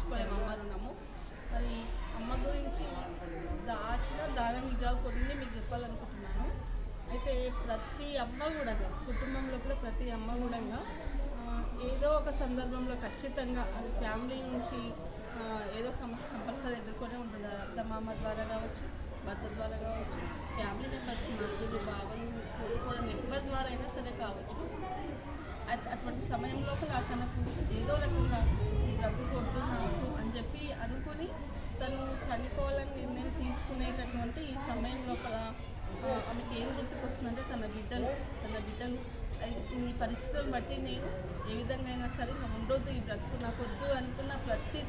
తీర్చుకోలేము అమ్మ రుణము. మరి అమ్మ గురించి దాగని నిజాలు కొన్ని మీకు చెప్పాలనుకుంటున్నాను. అయితే ప్రతి అమ్మ కూడా, కుటుంబంలో కూడా ప్రతి అమ్మ కూడా ఏదో ఒక సందర్భంలో ఖచ్చితంగా అది ఫ్యామిలీ నుంచి ఏదో సమస్య కంపల్సరీ ఎదుర్కొనే ఉంటుంది. అత్తమామ ద్వారా కావచ్చు, భర్త ద్వారా కావచ్చు, ఫ్యామిలీ మెంబర్స్ మరుదులు, బావలు, కొడుకోవడం ఎవరి ద్వారా అయినా సరే కావచ్చు. అటువంటి సమయం లోపల తనకు ఏదో రకంగా ఈ బ్రతుకొద్దు నాకు అని చెప్పి అనుకుని తను చనిపోవాలని నిర్ణయం తీసుకునేటటువంటి ఈ సమయం లోపల ఆమెకి ఏం గుర్తుకొస్తుందంటే తన బిడ్డలు ఈ పరిస్థితులను బట్టి నేను ఏ విధంగా అయినా సరే ఉండొద్దు, ఈ బ్రతుకు నాకు వద్దు అనుకున్న ప్రతి